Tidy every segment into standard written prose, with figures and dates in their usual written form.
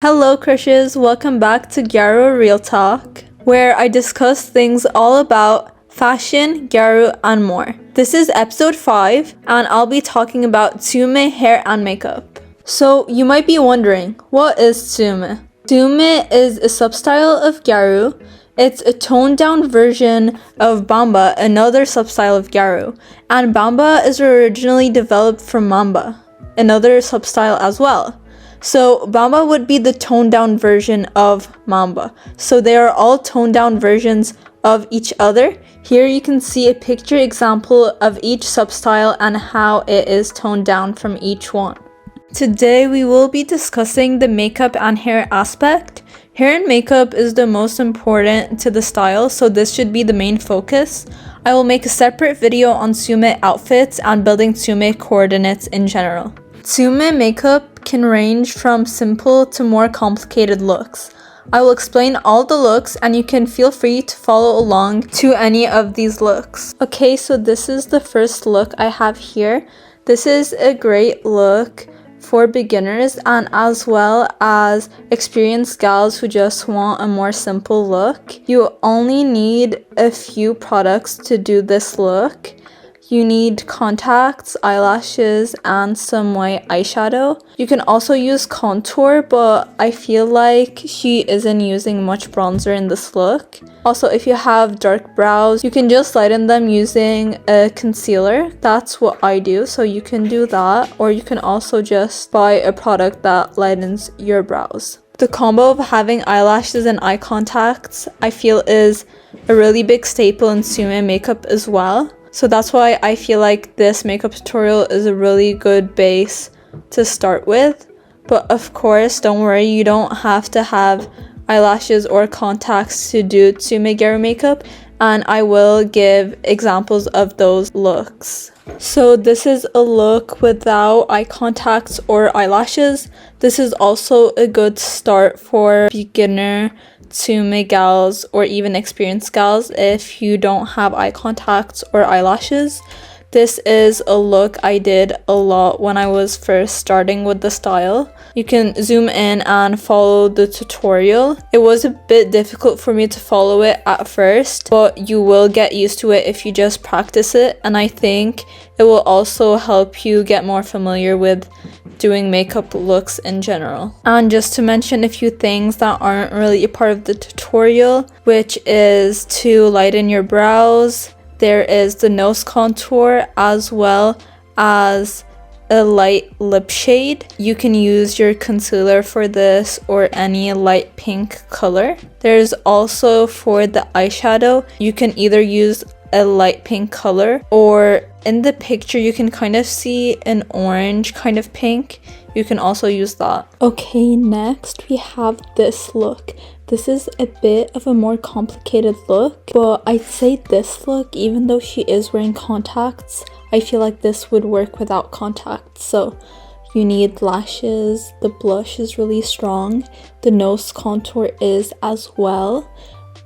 Hello Krushes, welcome back to Gyaru Real Talk, where I discuss things all about fashion, Gyaru, and more. This is episode 5, and I'll be talking about TSUYOME hair and makeup. So you might be wondering, what is TSUYOME? TSUYOME is a substyle of Gyaru. It's a toned down version of Bamba, another substyle of Gyaru. And Bamba is originally developed from Mamba, another substyle as well. So Bamba would be the toned down version of Mamba. So they are all toned down versions of each other. Here you can see a picture example of each substyle and how it is toned down from each one. Today we will be discussing the makeup and hair aspect. Hair and makeup is the most important to the style, so this should be the main focus. I will make a separate video on TSUYOME outfits and building TSUYOME coordinates in general. TSUYOME makeup can range from simple to more complicated looks. I will explain all the looks and you can feel free to follow along to any of these looks. Okay, so this is the first look I have here. This is a great look for beginners and as well as experienced gals who just want a more simple look. You only need a few products to do this look. You need contacts, eyelashes, and some white eyeshadow. You can also use contour, but I feel like she isn't using much bronzer in this look. Also, if you have dark brows, you can just lighten them using a concealer. That's what I do, so you can do that. Or you can also just buy a product that lightens your brows. The combo of having eyelashes and eye contacts, I feel, is a really big staple in TSUYOME makeup as well. So that's why I feel like this makeup tutorial is a really good base to start with. But of course, don't worry, you don't have to have eyelashes or contacts to do TSUYOME Gyaru makeup, and I will give examples of those looks. So this is a look without eye contacts or eyelashes. This is also a good start for beginner TSUYOME gals or even experienced gals if you don't have eye contacts or eyelashes. This is a look I did a lot when I was first starting with the style. You can zoom in and follow the tutorial. It was a bit difficult for me to follow it at first, but you will get used to it if you just practice it, and I think it will also help you get more familiar with doing makeup looks in general. And just to mention a few things that aren't really a part of the tutorial, which is to lighten your brows. There is the nose contour as well as a light lip shade. You can use your concealer for this or any light pink color. There's also for the eyeshadow, you can either use a light pink color or in the picture you can kind of see an orange kind of pink. You can also use that. Okay, next we have this look. This is a bit of a more complicated look, but I'd say this look, even though she is wearing contacts, I feel like this would work without contacts. So you need lashes, the blush is really strong, the nose contour is as well,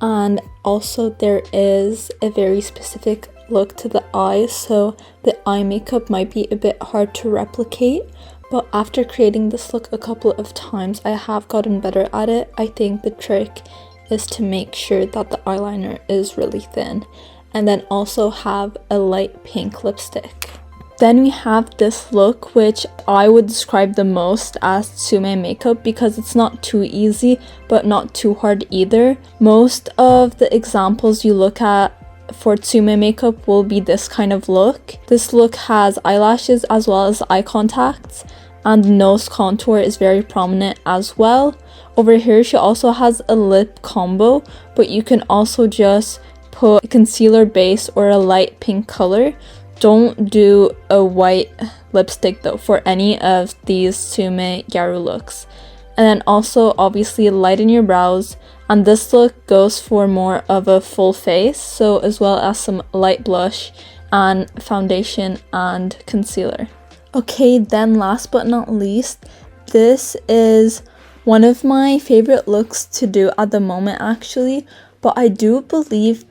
and also there is a very specific look to the eyes, so the eye makeup might be a bit hard to replicate. But after creating this look a couple of times, I have gotten better at it. I think the trick is to make sure that the eyeliner is really thin and then also have a light pink lipstick. Then we have this look, which I would describe the most as TSUYOME makeup because it's not too easy but not too hard either. Most of the examples you look at for TSUYOME makeup will be this kind of look. This look has eyelashes as well as eye contacts, and the nose contour is very prominent as well. Over here she also has a lip combo, but you can also just put a concealer base or a light pink color. Don't do a white lipstick though for any of these TSUYOME Gyaru looks. And then also obviously lighten your brows, and this look goes for more of a full face, so as well as some light blush and foundation and concealer. Okay, then last but not least, this is one of my favorite looks to do at the moment actually, but I do believe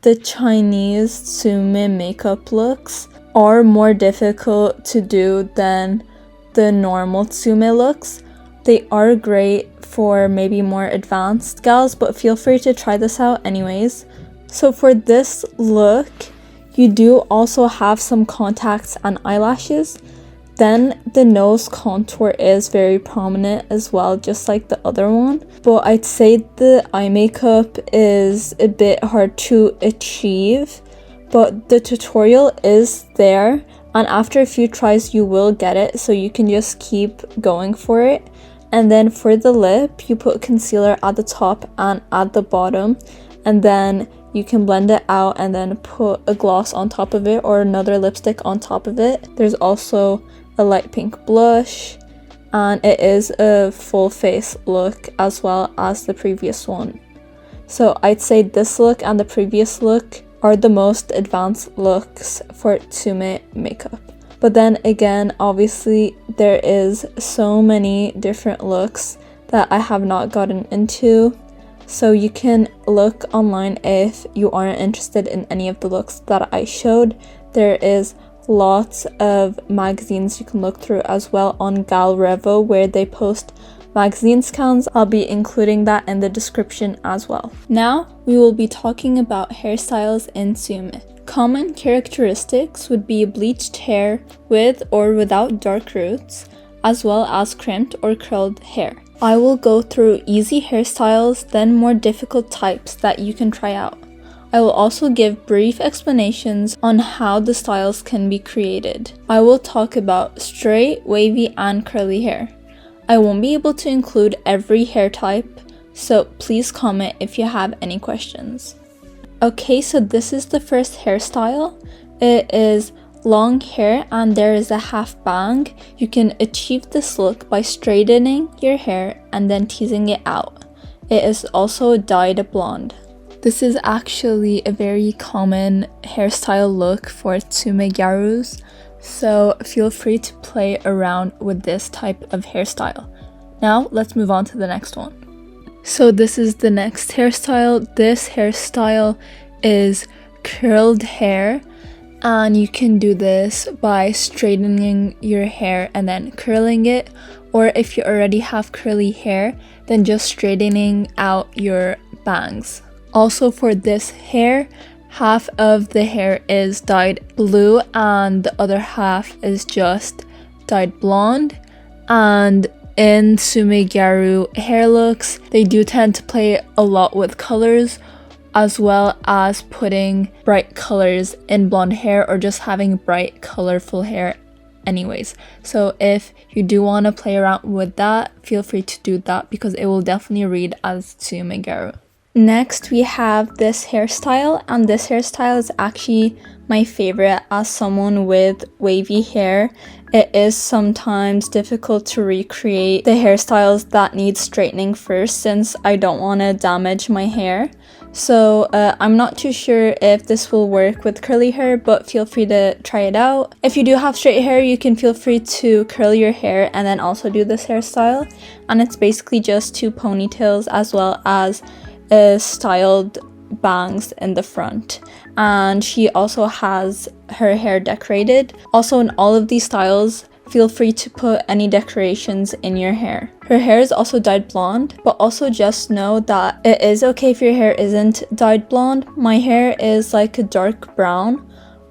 the Chinese TSUYOME makeup looks are more difficult to do than the normal TSUYOME looks. They are great for maybe more advanced gals, but feel free to try this out anyways. So for this look, you do also have some contacts and eyelashes. Then the nose contour is very prominent as well, just like the other one. But I'd say the eye makeup is a bit hard to achieve, but the tutorial is there, and after a few tries you will get it, so you can just keep going for it. And then for the lip, you put concealer at the top and at the bottom, and then you can blend it out and then put a gloss on top of it or another lipstick on top of it. There's also a light pink blush, and it is a full face look as well as the previous one. So I'd say this look and the previous look are the most advanced looks for TSUYOME makeup. But then again, obviously there is so many different looks that I have not gotten into, so you can look online if you aren't interested in any of the looks that I showed. There is lots of magazines you can look through as well on Gal Revo, where they post magazine scans. I'll be including that in the description as well. Now we will be talking about hairstyles in TSUYOME. Common characteristics would be bleached hair with or without dark roots, as well as crimped or curled hair. I will go through easy hairstyles, then more difficult types that you can try out. I will also give brief explanations on how the styles can be created. I will talk about straight, wavy, and curly hair. I won't be able to include every hair type, so please comment if you have any questions. Okay, so this is the first hairstyle. It is long hair and there is a half bang. You can achieve this look by straightening your hair and then teasing it out. It is also dyed blonde. This is actually a very common hairstyle look for TSUYOME Gyarus, so feel free to play around with this type of hairstyle. Now let's move on to the next one. So this is the next hairstyle. This hairstyle is curled hair, and you can do this by straightening your hair and then curling it, or if you already have curly hair, then just straightening out your bangs. Also for this hair, half of the hair is dyed blue and the other half is just dyed blonde. And in TSUYOME Gyaru hair looks, they do tend to play a lot with colors, as well as putting bright colors in blonde hair or just having bright colorful hair anyways. So if you do want to play around with that, feel free to do that because it will definitely read as TSUYOME Gyaru. Next we have this hairstyle, and this hairstyle is actually my favorite as someone with wavy hair. It is sometimes difficult to recreate the hairstyles that need straightening first, since I don't want to damage my hair. So I'm not too sure if this will work with curly hair, but feel free to try it out. If you do have straight hair, you can feel free to curl your hair and then also do this hairstyle. And it's basically just 2 ponytails as well as styled bangs in the front, and she also has her hair decorated. Also in all of these styles, feel free to put any decorations in your hair. Her hair is also dyed blonde, but also just know that it is okay if your hair isn't dyed blonde. My hair is like a dark brown.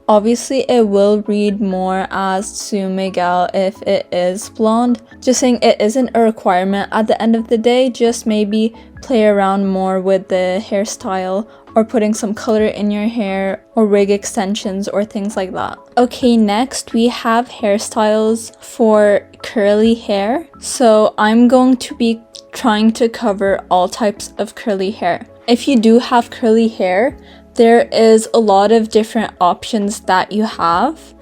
Obviously it will read more as TSUYOME gal if it is blonde. Just saying, it isn't a requirement at the end of the day. Just maybe play around more with the hairstyle or putting some color in your hair or wig extensions or things like that. Okay, next we have hairstyles for curly hair. So I'm going to be trying to cover all types of curly hair. If you do have curly hair, there is a lot of different options that you have.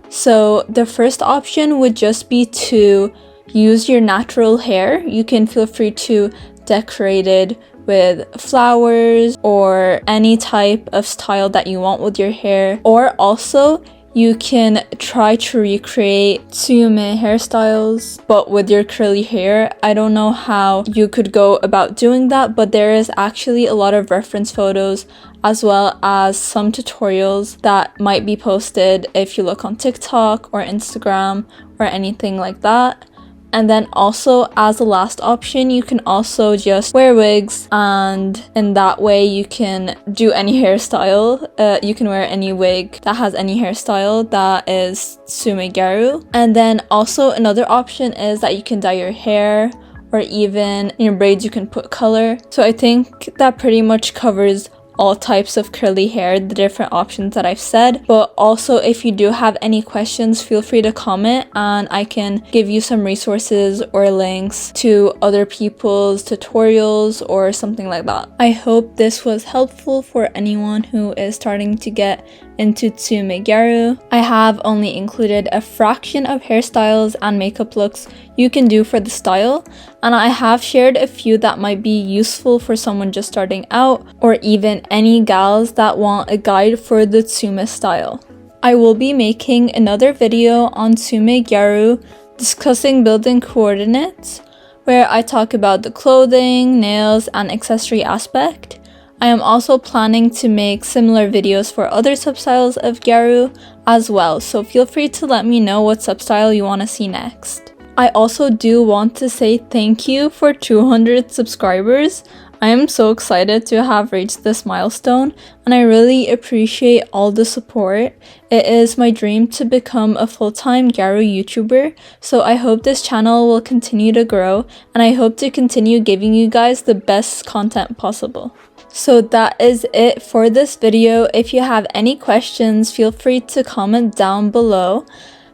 So the first option would just be to use your natural hair. You can feel free to decorate it with flowers or any type of style that you want with your hair. Or also you can try to recreate TSUYOME hairstyles but with your curly hair. I don't know how you could go about doing that, but there is actually a lot of reference photos as well as some tutorials that might be posted if you look on TikTok or Instagram or anything like that. And then also as a last option, you can also just wear wigs, and in that way you can do any hairstyle. You can wear any wig that has any hairstyle that is TSUYOME Gyaru. And then also another option is that you can dye your hair, or even in your braids you can put color. So I think that pretty much covers all types of curly hair, the different options that I've said. But also, if you do have any questions, feel free to comment and I can give you some resources or links to other people's tutorials or something like that. I hope this was helpful for anyone who is starting to get into TSUYOME Gyaru. I have only included a fraction of hairstyles and makeup looks you can do for the style, and I have shared a few that might be useful for someone just starting out, or even any gals that want a guide for the TSUYOME style. I will be making another video on TSUYOME Gyaru discussing building coordinates, where I talk about the clothing, nails, and accessory aspect. I am also planning to make similar videos for other substyles of Gyaru as well, so feel free to let me know what substyle you want to see next. I also do want to say thank you for 200 subscribers. I am so excited to have reached this milestone, and I really appreciate all the support. It is my dream to become a full-time Gyaru YouTuber, so I hope this channel will continue to grow, and I hope to continue giving you guys the best content possible. So that is it for this video. If you have any questions, feel free to comment down below.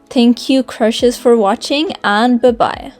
Thank you, Krushes, for watching, and bye-bye.